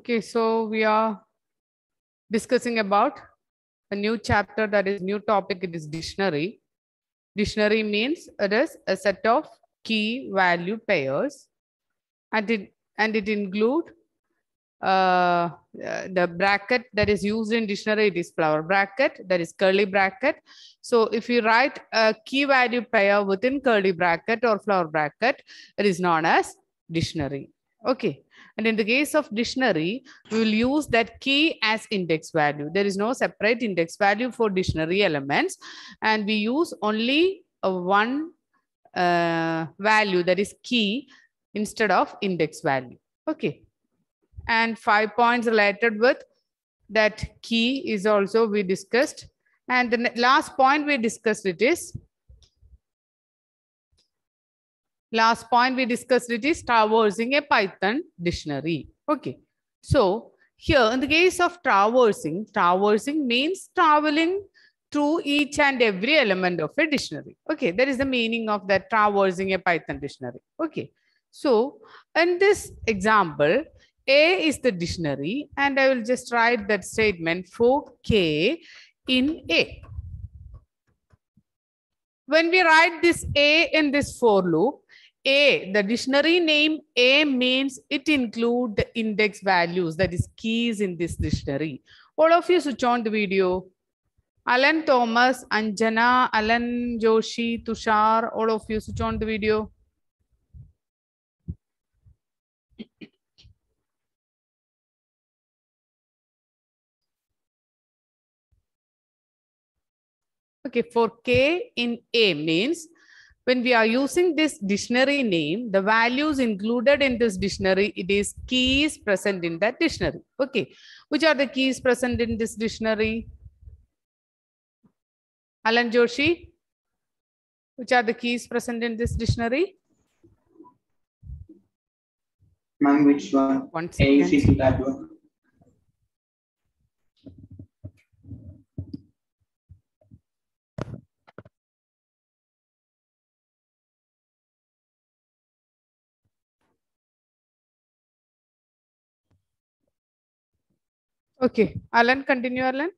Okay, so we are discussing about a new chapter, that is new topic, it is dictionary. Dictionary means it is a set of key value pairs, and it include the bracket that is used in dictionary. It is flower bracket, that is curly bracket. So if you write a key value pair within curly bracket or flower bracket, it is known as dictionary. Okay, and in the case of dictionary, we will use that key as index value. There is no separate index value for dictionary elements, and we use only a one value, that is key, instead of index value. Okay, and 5 points related with that key is also we discussed. And the last point we discussed it is traversing a Python dictionary. Okay, so here in the case of traversing means traveling through each and every element of a dictionary. Okay, that is the meaning of that, traversing a Python dictionary. Okay, so in this example, A is the dictionary, and I will just write that statement for K in A. When we write this A in this for loop, A, the dictionary name A means it includes the index values, that is keys in this dictionary. All of you switch on the video. Alan Thomas, Anjana, Alan Joshi, Tushar, all of you switch on the video. Okay, for K in A means when we are using this dictionary name, the values included in this dictionary, it is keys present in that dictionary. Okay, which are the keys present in this dictionary? Alan Joshi, which are the keys present in this dictionary? Ma'am, which one? One A is second. into that one. Okay, Alan, continue, Alan.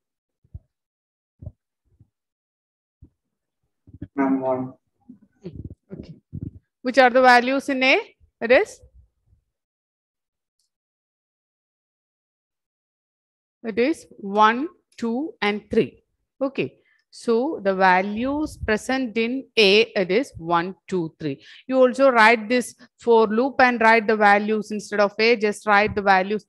Ma'am, one. Okay, which are the values in A? It is? It is 1, 2, and 3. Okay. So the values present in A, it is 1, 2, 3. You also write this for loop and write the values instead of A, just write the values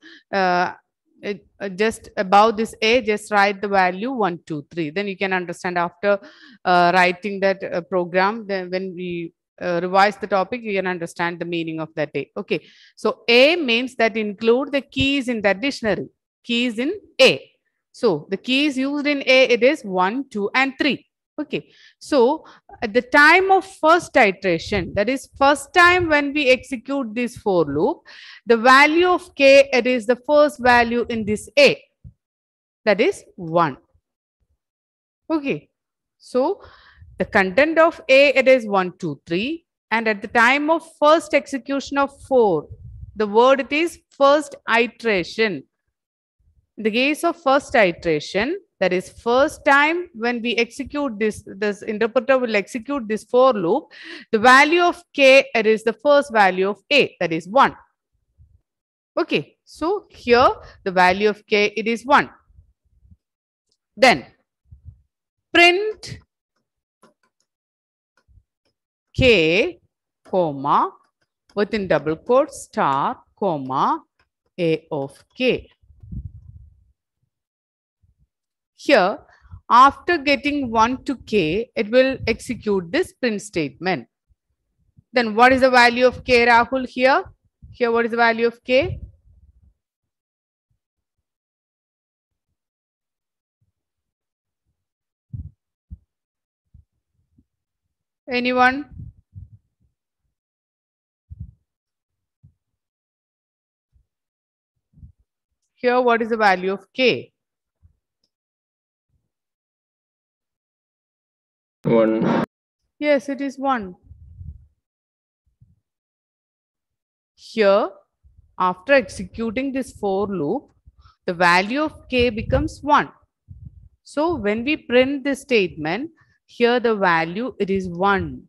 just above this A, just write the value 1, 2, 3. Then you can understand after writing that program, then when we revise the topic, you can understand the meaning of that A. Okay. So A means that include the keys in that dictionary. Keys in A. So the keys used in A, it is 1, 2, and 3. Okay. So at the time of first iteration, that is first time when we execute this for loop, the value of K, it is the first value in this A. That is 1. Okay. So the content of A, it is 1, 2, 3. And at the time of first execution of 4, the word it is first iteration. In the case of first iteration, that is first time when we execute this interpreter will execute this for loop, the value of K, it is the first value of A, that is 1. Okay, so here the value of K, it is 1. Then print K, comma, within double quotes, star, comma, A of K. Here, after getting 1 to K, it will execute this print statement. Then what is the value of K, Rahul, here? Here, what is the value of K? Anyone? Here, what is the value of K? 1. Yes, it is 1. Here, After executing this for loop, the value of k becomes 1. So when we print this statement, here the value, it is 1.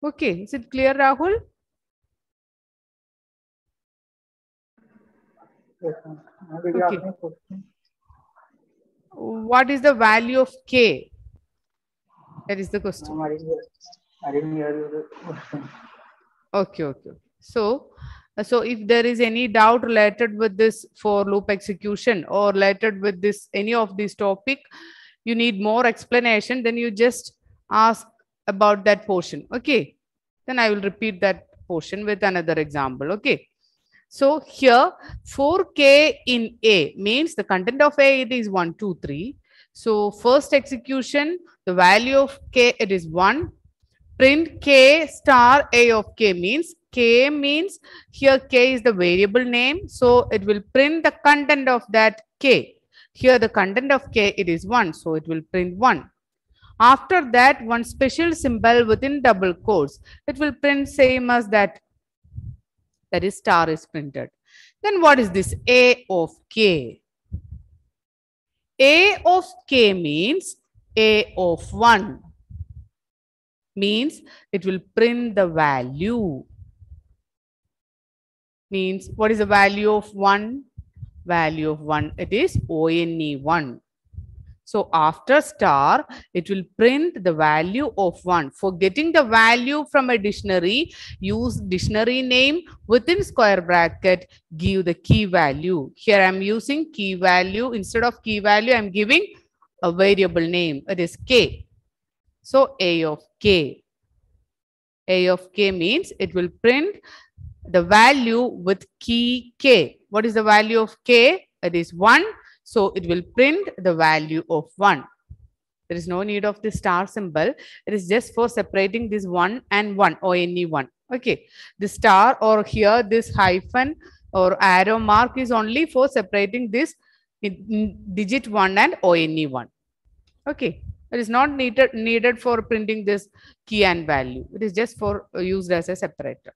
Okay, is it clear, Rahul? Yes, ma'am. Did you Okay. ask me a question? What is the value of k? That is the question. Ma'am, I didn't hear you the question. Okay. So if there is any doubt related with this for loop execution or related with this any of this topic, you need more explanation, then you just ask about that portion. Okay. Then I will repeat that portion with another example. Okay. So here 4k in A means the content of A, it is 1, 2, 3. So first execution, the value of k, it is 1. Print k star A of k means k means here k is the variable name. So it will print the content of that k. Here the content of k, it is 1. So it will print 1. After that, one special symbol within double quotes, it will print same as that, that is star is printed. Then what is this A of k? A of k means A of 1. Means it will print the value. Means what is the value of 1? Value of 1, it is ONE1. So after star, it will print the value of 1. For getting the value from a dictionary, use dictionary name within square bracket, give the key value. Here I am using key value. Instead of key value, I am giving a variable name. It is k. So A of k. A of k means it will print the value with key k. What is the value of k? It is 1. So it will print the value of 1. There is no need of the star symbol. It is just for separating this 1 and 1 or any 1. Okay. The star or here this hyphen or arrow mark is only for separating this digit 1 and ONE1. Okay. It is not needed for printing this key and value. It is just for used as a separator.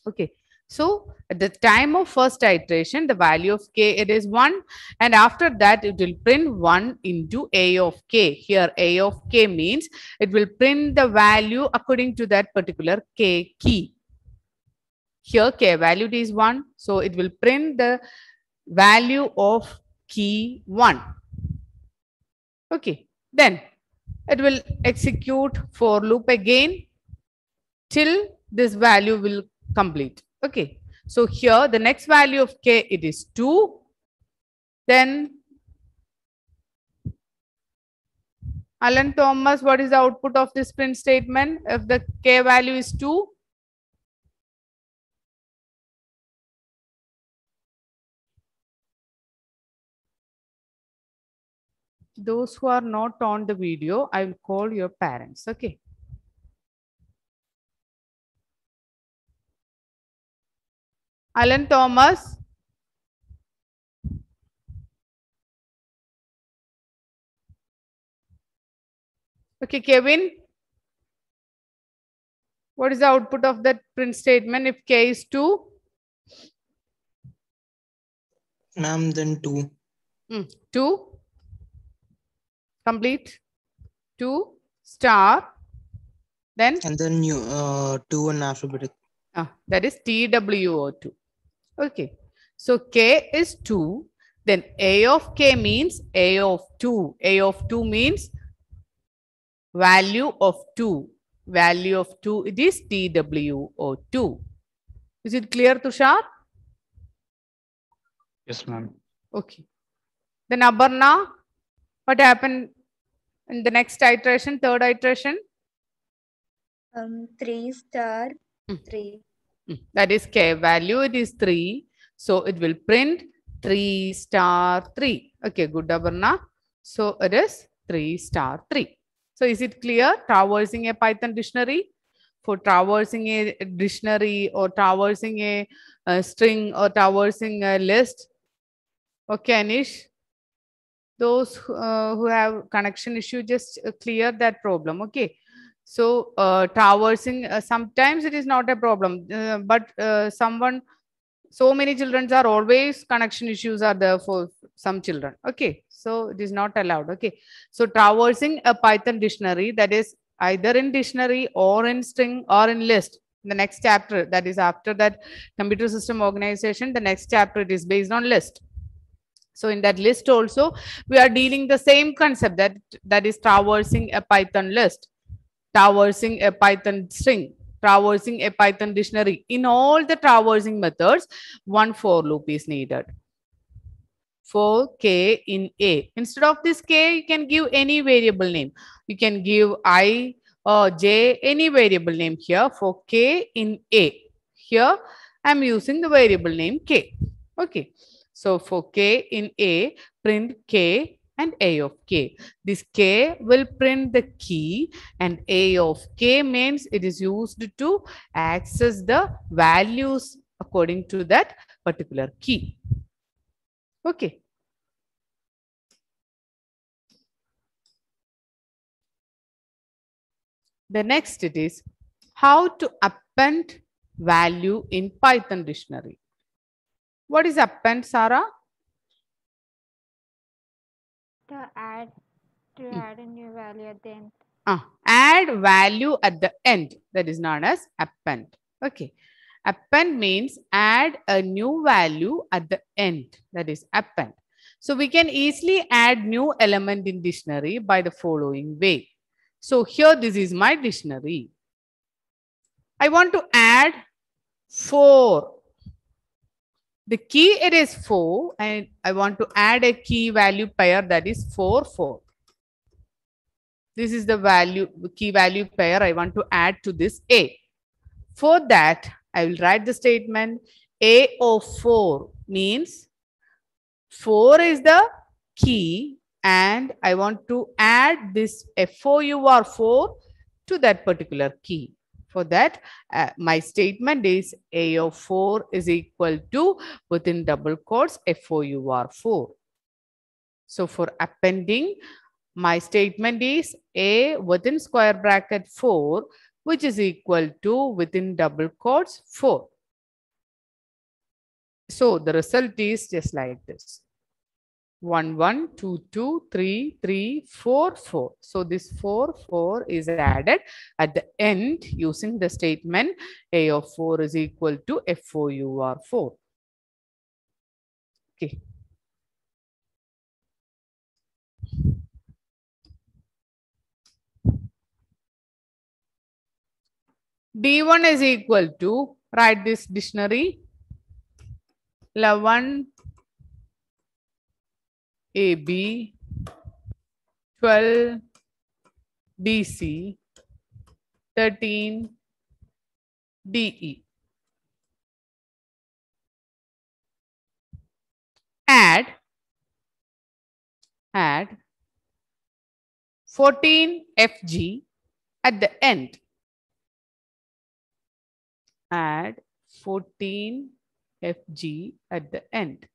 Okay. So at the time of first iteration, the value of k, it is 1. And after that, it will print 1 into A of k. Here A of k means it will print the value according to that particular k key. Here k value is 1. So it will print the value of key 1. Okay. Then it will execute for loop again till this value will complete. Okay. So here the next value of k, it is 2. Then Alan Thomas, what is the output of this print statement if the k value is 2? Those who are not on the video, I will call your parents. Okay. Alan Thomas. Okay, Kevin. What is the output of that print statement if k is 2? Ma'am, then 2. 2. Complete. 2 star. Then? And then 2 and alphabetic. That is TWO2. Okay. So k is 2. Then A of k means A of 2. A of 2 means value of 2. Value of 2, it is TWO2. Is it clear, Tushar? Yes, ma'am. Okay. Then Aparna, what happened in the next iteration, third iteration? 3 star 3. That is k value, it is 3. So it will print 3 star 3. Okay, good, Aparna. So it is 3 star 3. So is it clear? Traversing a Python dictionary. For traversing a dictionary or traversing a string or traversing a list. Okay, Anish. Those who have connection issue, just clear that problem. Okay. So traversing, sometimes it is not a problem, but so many children are always connection issues are there for some children. Okay, so it is not allowed. Okay, so traversing a Python dictionary, that is either in dictionary or in string or in list. The next chapter, that is after that computer system organization, the next chapter it is based on list. So in that list also, we are dealing the same concept, that is traversing a Python list, traversing a Python string, traversing a Python dictionary. In all the traversing methods, one for loop is needed. For k in A. Instead of this k, you can give any variable name. You can give I or j, any variable name here for k in A. Here, I'm using the variable name k. Okay. So for k in A, print k and A of k. This k will print the key, and A of k means it is used to access the values according to that particular key. Okay. The next it is how to append value in Python dictionary. What is append, Sarah? To add a new value at the end. Add value at the end. That is known as append. Okay. Append means add a new value at the end. That is append. So we can easily add new element in dictionary by the following way. So here this is my dictionary. I want to add 4. The key it is 4, and I want to add a key value pair, that is 4, 4. This is the key value pair I want to add to this A. For that, I will write the statement A of 4 means 4 is the key, and I want to add this FOUR4 to that particular key. For that, my statement is A of 4 is equal to, within double quotes, FOUR4. So for appending, my statement is A within square bracket 4, which is equal to, within double quotes, 4. So the result is just like this. 1, 1, 2, 2, 3, 3, 4, 4. So this 4, 4 is added at the end using the statement A of 4 is equal to FOUR4. Okay. D1 is equal to, write this dictionary, 11 AB, 12 BC, 13 DE. Add 14 FG at the end. Add 14 FG at the end.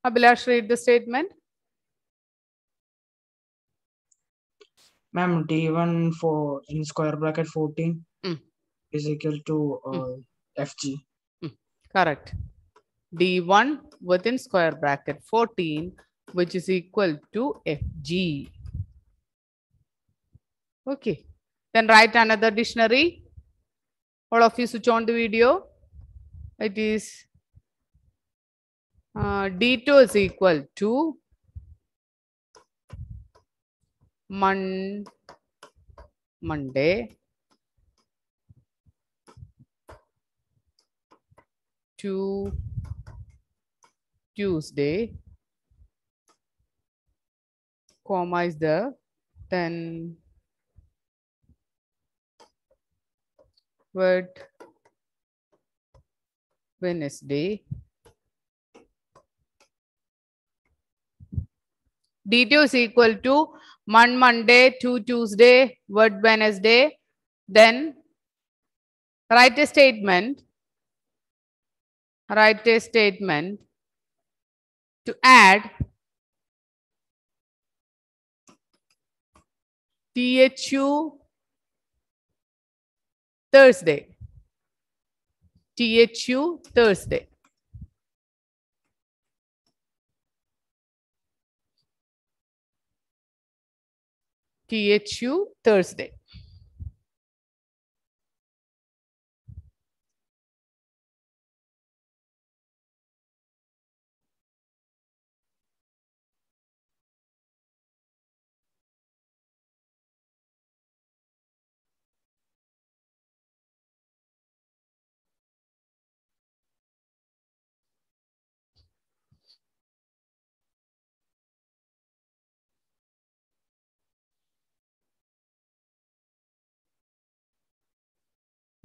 Abhilash, read the statement. Ma'am, D1 for in square bracket 14 is equal to FG. Correct. D1 within square bracket 14, which is equal to FG. Okay. Then write another dictionary. All of you switch on the video. It is D2 is equal to Monday to Tuesday comma is there, then word Wednesday. D2 is equal to Monday to Tuesday, word Wednesday. Then write a statement. Write a statement to add THU Thursday. THU Thursday. THU Thursday.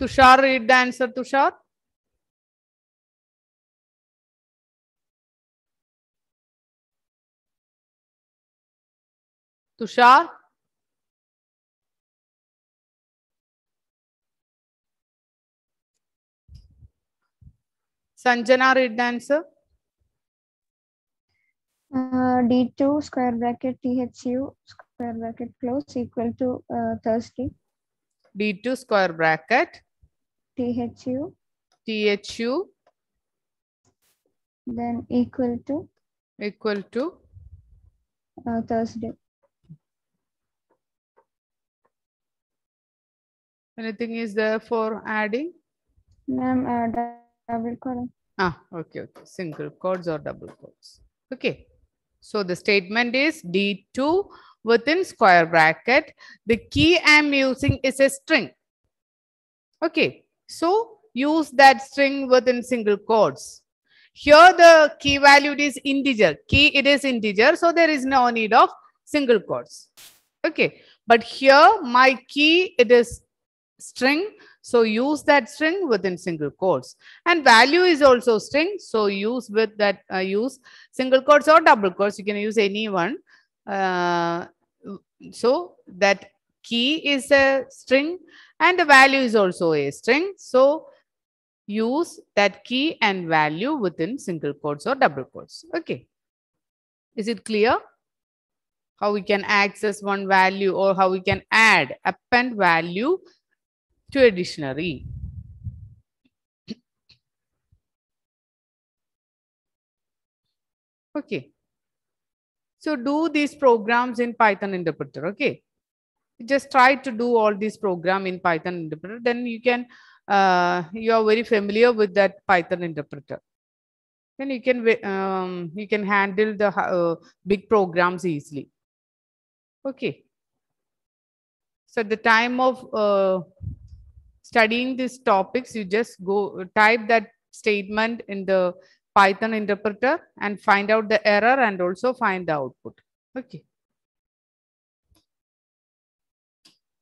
Tushar, read the answer, Tushar. Tushar. Sanjana, read the answer. D2 square bracket THU square bracket close equal to Thursday. D2 square bracket THU THU then equal to Thursday. Anything is there for adding? Ma'am, double column. Okay. Single quotes or double quotes. Okay. So the statement is D2 within square bracket. The key I'm using is a string. Okay. So use that string within single quotes. Here the key value is integer. Key it is integer. So there is no need of single quotes. Okay. But here my key it is string. So use that string within single quotes, and value is also string. So use with that use single quotes or double quotes. You can use any one. So that key is a string and the value is also a string. So use that key and value within single quotes or double quotes. Okay. Is it clear? How we can access one value or how we can append value to a dictionary. Okay. So do these programs in Python interpreter. Okay. Just try to do all these program in Python interpreter. Then you can, you are very familiar with that Python interpreter. Then you can handle the big programs easily. Okay. So at the time of studying these topics, you just go type that statement in the Python interpreter and find out the error and also find the output. Okay.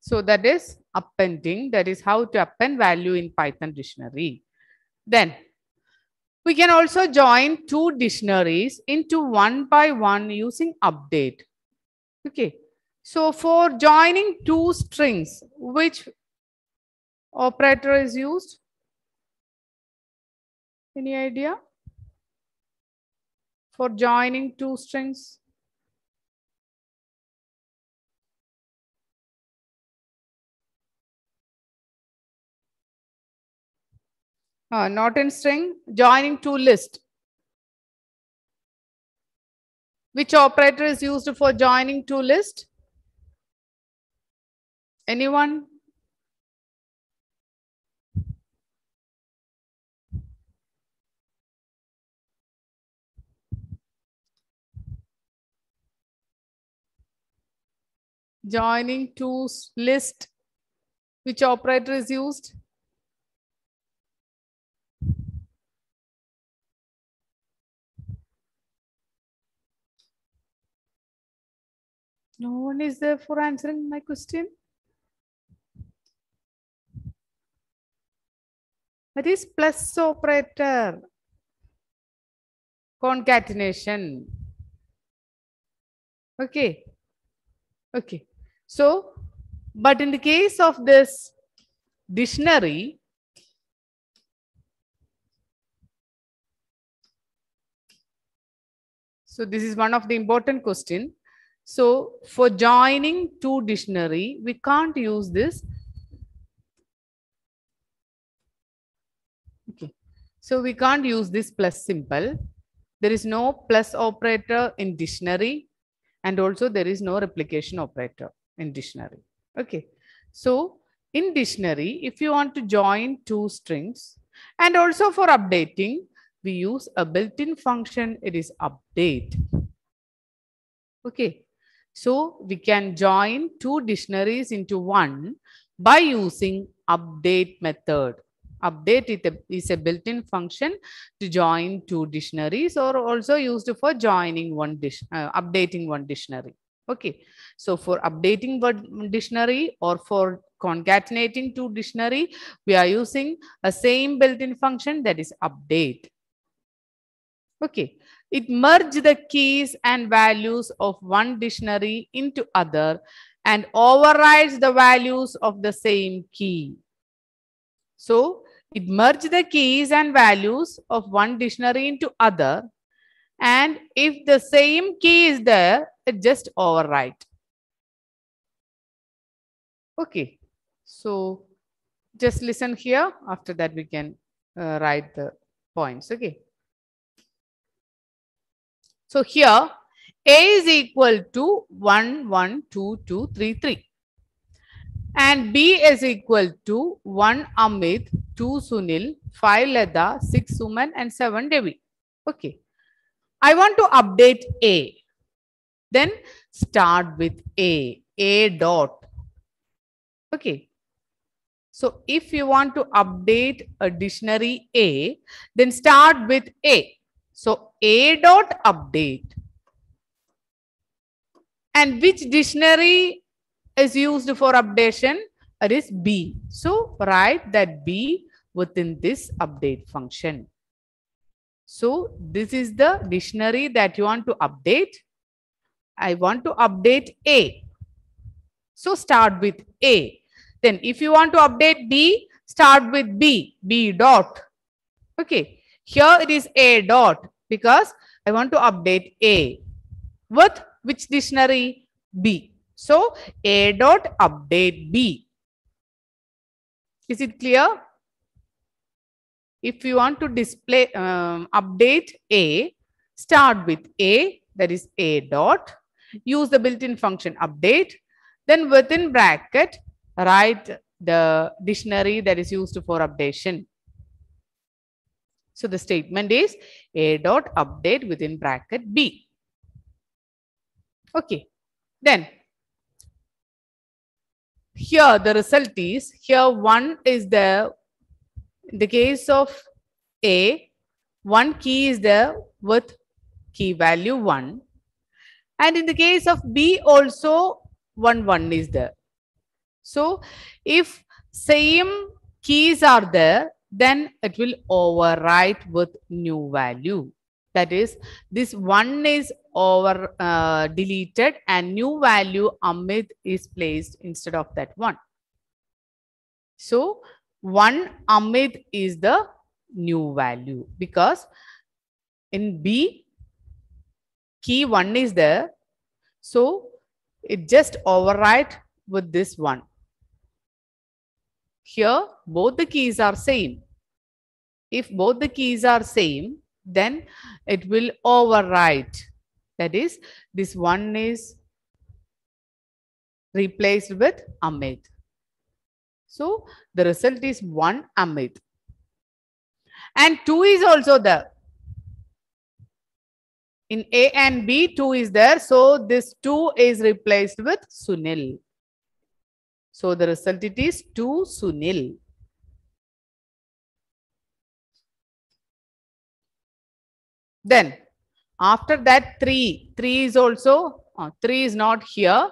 So that is appending. That is how to append value in Python dictionary. Then we can also join two dictionaries into one by one using update. Okay. So for joining two strings, which operator is used? Any idea? For joining two strings? Not in string, joining two lists. Which operator is used for joining two lists? Anyone? Joining two list, which operator is used? No one is there for answering my question. That is plus operator. Concatenation. Okay. Okay. So, but in the case of this dictionary, so this is one of the important question. So for joining two dictionary, we can't use this. Okay. So we can't use this plus symbol. There is no plus operator in dictionary, and also there is no replication operator in dictionary. Okay. So in dictionary, if you want to join two strings, and also for updating, we use a built-in function. It is update. Okay. So we can join two dictionaries into one by using update method. Update is a built-in function to join two dictionaries, or also used for joining updating one dictionary. Okay. So for updating one dictionary or for concatenating two dictionary, we are using a same built-in function, that is update. Okay. It merges the keys and values of one dictionary into other and overrides the values of the same key. So it merges the keys and values of one dictionary into other, and if the same key is there, it just override. Okay. So just listen here. After that, we can write the points. Okay. So here A is equal to 1, 1, 2, 2, 3, 3. And B is equal to 1 Amit, 2 Sunil, 5 Leda, 6 Suman, and 7 Devi. Okay. I want to update A. Then start with A dot. Okay. So if you want to update a dictionary A, then start with A. So A dot update. And which dictionary is used for updation? It is B. So write that B within this update function. So this is the dictionary that you want to update. I want to update A. So start with A. Then if you want to update B, start with B dot. Okay. Here it is A dot because I want to update A with which dictionary? B. So A dot update B. Is it clear? If you want to display update A, start with A, that is A dot. Use the built-in function update. Then within bracket, write the dictionary that is used for updation. So the statement is A dot update within bracket B. Okay. Then here the result is, here 1 is there. In the case of A, one key is there with key value 1. And in the case of B also 1 is there. So if same keys are there, then it will overwrite with new value. That is, this 1 is deleted and new value Amit is placed instead of that 1. So 1 Amit is the new value because in B key 1 is there. So it just overwrite with this 1. Here both the keys are same. If both the keys are same, then it will overwrite. That is, this 1 is replaced with Amit. So the result is 1 Amit. And 2 is also there. In A and B, 2 is there. So this 2 is replaced with Sunil. So the result it is 2 Sunil. Then after that 3 is also 3 is not here.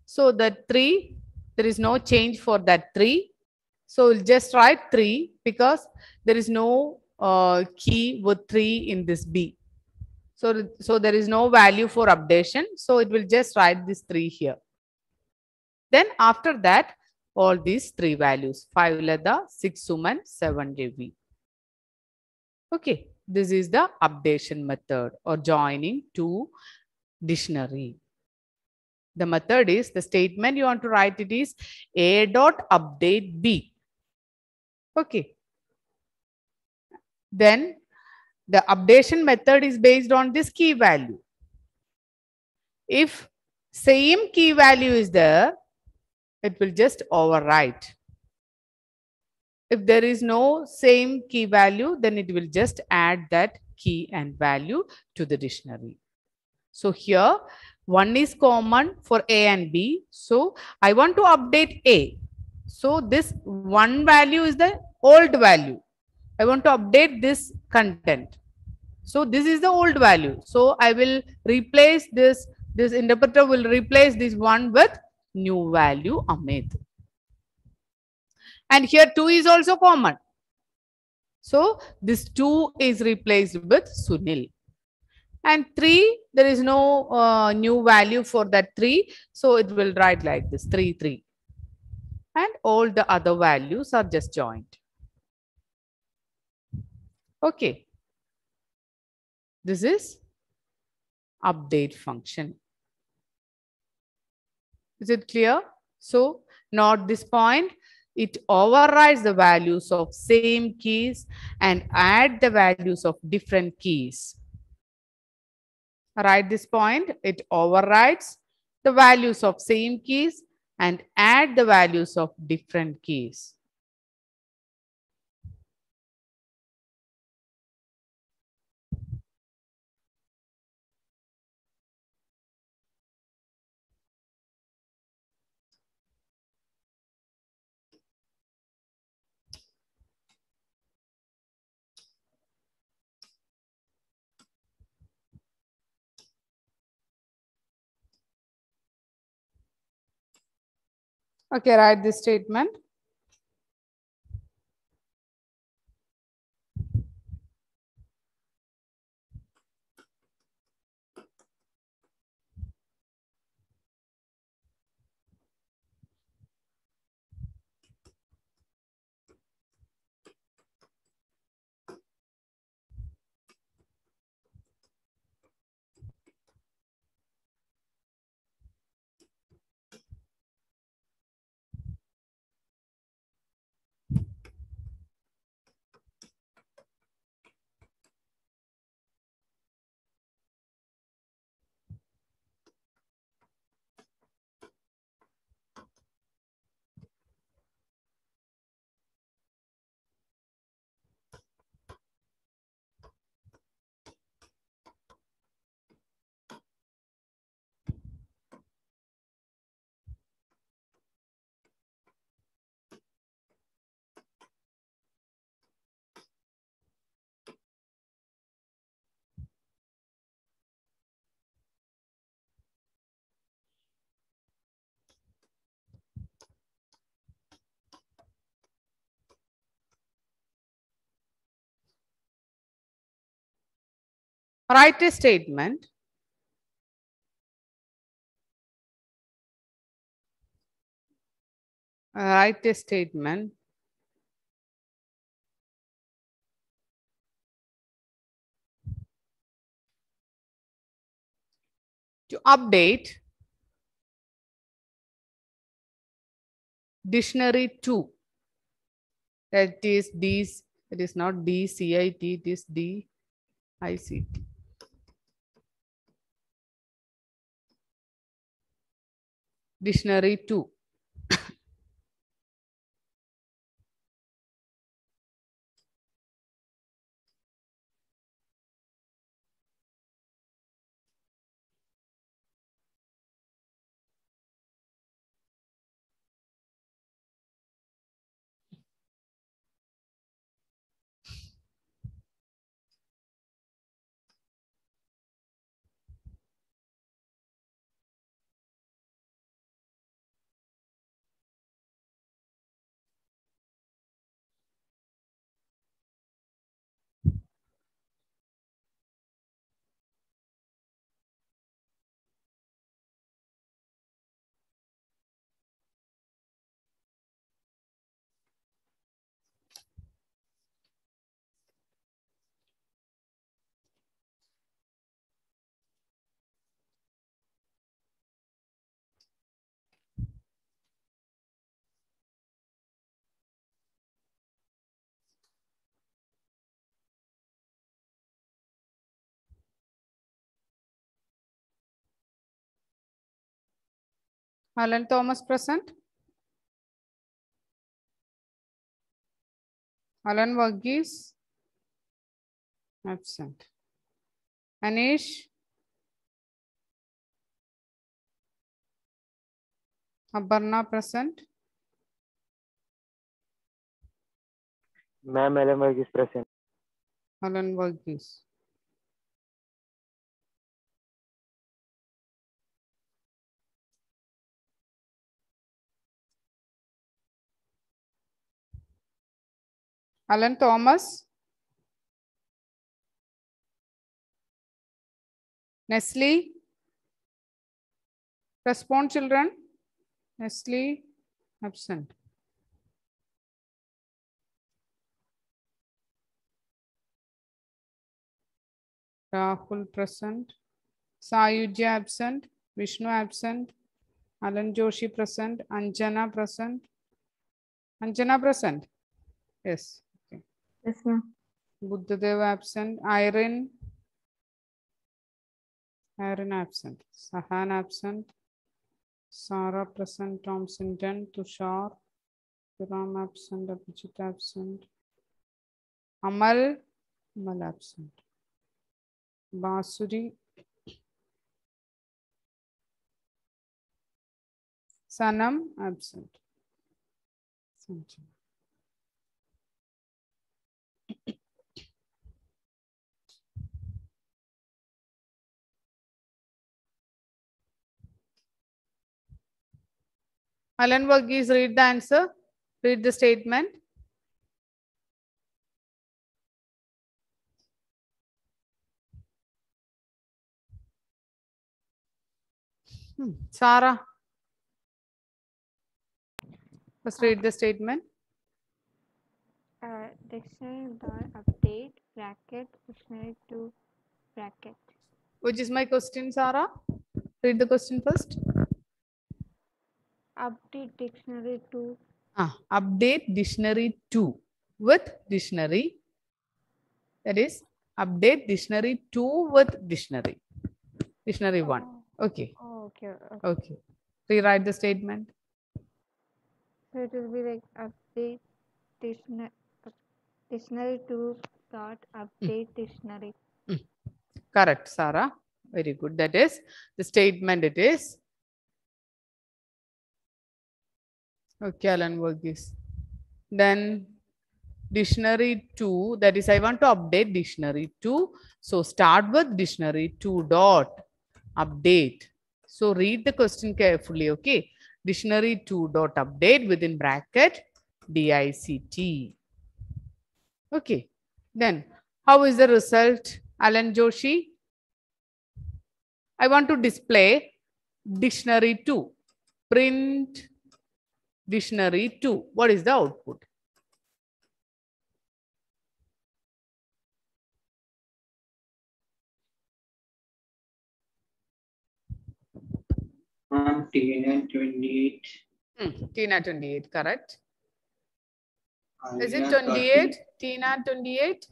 So that 3, there is no change for that 3. So we'll just write 3 because there is no key with 3 in this B. So there is no value for updation. So it will just write this 3 here. Then after that, all these 3 values, 5 Lada, 6 Suman, 7 Ravi. Okay, this is the updation method or joining to dictionary. The method is, the statement you want to write it is A dot update B. Okay. Then the updation method is based on this key value. If same key value is there, it will just overwrite. If there is no same key value, then it will just add that key and value to the dictionary. So here, 1 is common for A and B. So I want to update A. So this 1 value is the old value. I want to update this content. So this is the old value. So I will replace this interpreter will replace this 1 with new value Amit. And here 2 is also common. So this 2 is replaced with Sunil. And 3, there is no new value for that 3. So it will write like this, 3, 3. And all the other values are just joined. Okay. This is update function. Is it clear? So note this point. It overrides the values of same keys and add the values of different keys. Write this point. It overrides the values of same keys and add the values of different keys. Okay, write this statement. Write a statement. Write a statement. To update dictionary 2. That is these, it is not DCIT, it is DICT. Dictionary 2. Alan Thomas present. Alan Varghese absent. Anish. Aparna present. Ma'am, Alan Varghese present. Alan Varghese. Alan Thomas. Nestle. Respond, children. Nestle absent. Rahul present. Sayujya absent. Vishnu absent. Alan Joshi present. Anjana present. Anjana present. Yes. Okay. Yes, ma'am. Buddhadev absent. Irene. Irene absent. Sahan absent. Sarah present. Thompson Dent. Tushar. Ram absent. Abhijit absent. Amal. Amal absent. Basuri. Sanam absent. Sanjay. Alan Varghese, read the answer. Read the statement. Sarah. Let's read the statement. Dictionary dot update bracket dictionary to bracket. Which is my question, Sarah? Read the question first. Update dictionary to Update dictionary 2 with dictionary. That is update dictionary 2 with dictionary. Dictionary 1. Okay. Oh, okay. Okay. Rewrite the statement. So it will be like update dictionary to dot update dictionary. Correct, Sarah. Very good. That is the statement. It is. Okay, Alan Varghese. Then dictionary 2, that is I want to update dictionary 2. So start with dictionary 2 dot update. So read the question carefully. Okay. Dictionary 2 dot update within bracket DICT. Okay. Then how is the result, Alan Joshi? I want to display dictionary 2. Print dictionary 2. What is the output? Tina 28. Tina 28, correct? Is it Alia 28? Tina 28?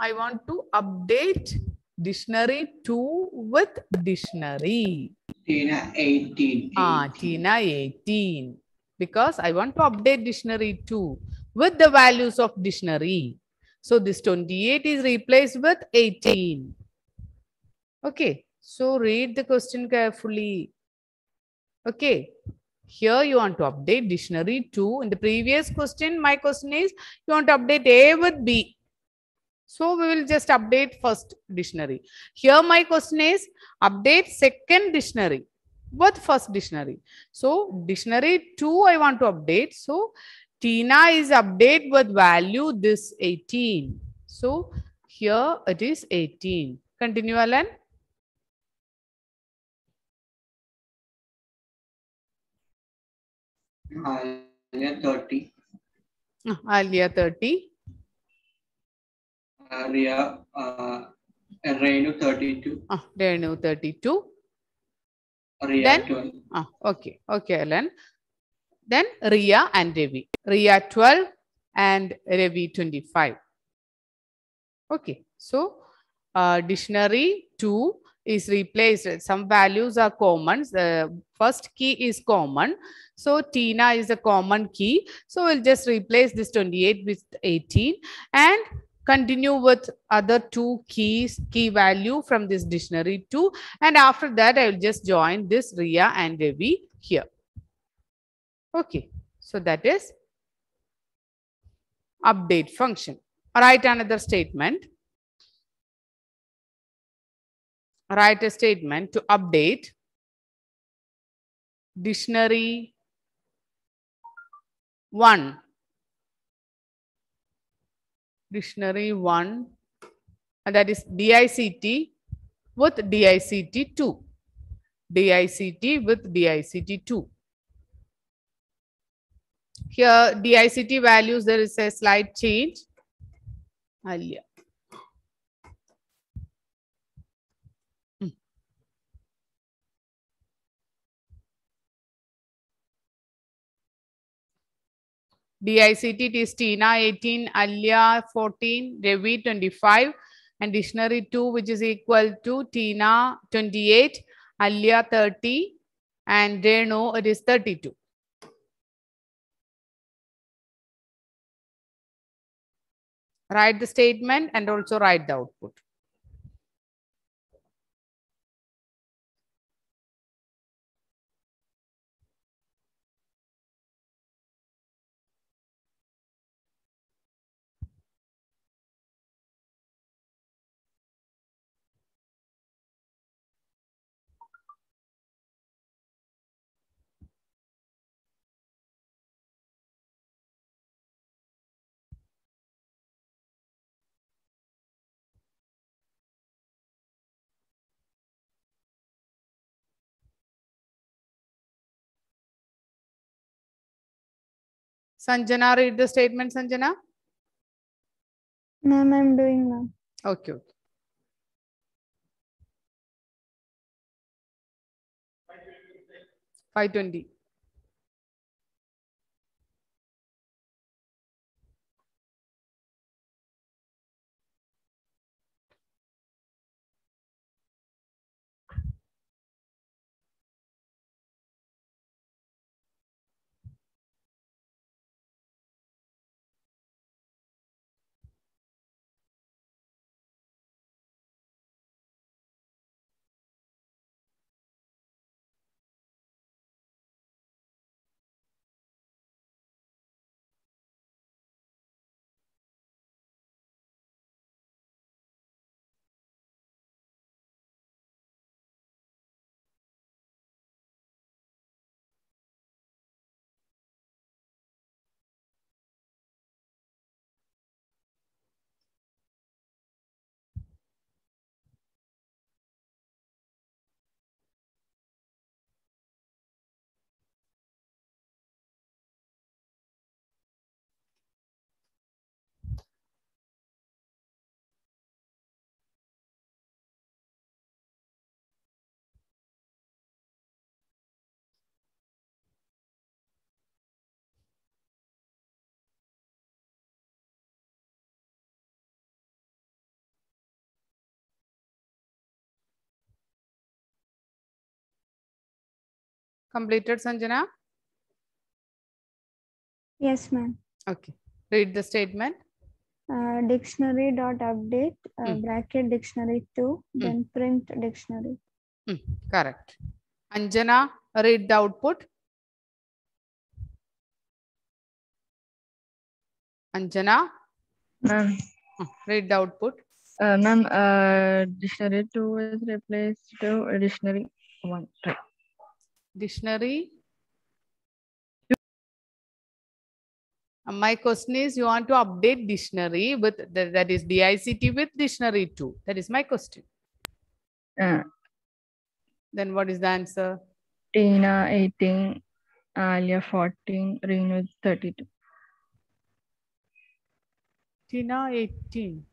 I want to update dictionary 2 with dictionary. Tina 18. Tina 18. Because I want to update dictionary 2 with the values of dictionary. So this 28 is replaced with 18. Okay. So read the question carefully. Okay. Here you want to update dictionary 2. In the previous question, my question is you want to update A with B. So we will just update first dictionary. Here my question is update second dictionary with first dictionary. So dictionary 2 I want to update. So Tina is update with value this 18. So here it is 18. Continue, Alan. Alia 30. Alia 30. Ria Renu 32. Renu 32. Ria Then 12. okay. Okay, Alan. Then Ria and Ravi. Ria 12 and Ravi 25. Okay. So dictionary 2 is replaced. Some values are common. The first key is common. So Tina is a common key. So we'll just replace this 28 with 18 and continue with other two key value from this dictionary too. And after that, I will just join this Ria and Ravi here. Okay. So that is update function. Write another statement. Write a statement to update dictionary 1. Dictionary 1, and that is DICT with DICT 2. DICT with DICT 2. Here, DICT values, there is a slight change. Alia. DICT it is Tina 18, Alia 14, Ravi 25, and dictionary 2, which is equal to Tina 28, Alia 30, and Renu it is 32. Write the statement and also write the output. Sanjana, read the statement, Sanjana. Ma'am, I'm doing now. Okay. 520. Completed, Sanjana? Yes, ma'am. Okay. Read the statement. Dictionary dot update bracket dictionary 2, then print dictionary. Correct. Anjana, read the output. Anjana, Ma'am, read the output. ma'am, dictionary 2 is replaced to dictionary 1. Right. Dictionary. My question is, you want to update dictionary with that is DICT with dictionary 2. That is my question. Then what is the answer? Tina 18, Alia 14, Renu 32. Tina 18.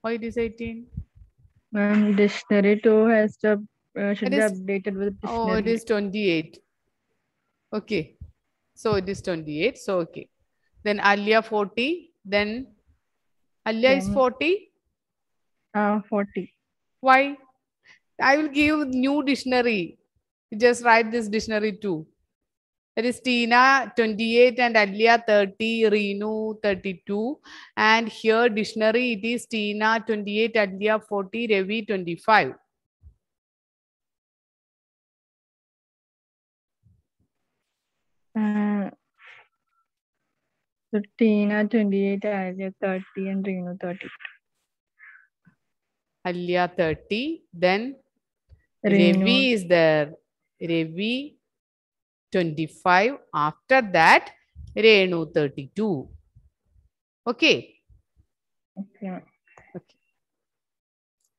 Why it is 18? Ma'am, dictionary 2 has to should It be is- updated with dictionary. Oh, it is 28. Okay. So it is 28. So okay. Then Alia 40. Then Alia is Then- 40. 40. Why? I will give new dictionary. You just write this dictionary too. That is Tina 28 and Alia 30, Reenu 32. And here dictionary it is Tina 28, Alia 40, Ravi 25. So Tina 28, Alia 30, and Reenu 30. Alia 30. Then Reenu. Ravi is there. Ravi 25. After that, Renu 32. Okay. Okay.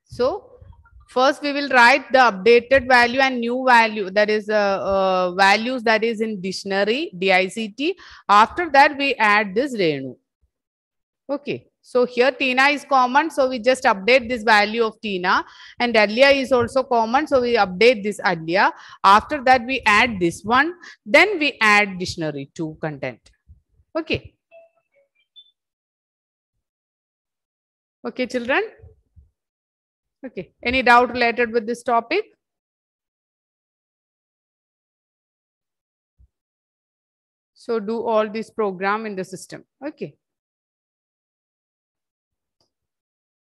So first we will write the updated value and new value, that is values that is in dictionary, DICT. After that we add this Renu. Okay. So here Tina is common, so we just update this value of Tina, and Alia is also common, so we update this Alia. After that we add this one, then we add dictionary to content. Okay. Okay, children. Okay. Any doubt related with this topic? So do all this program in the system. Okay.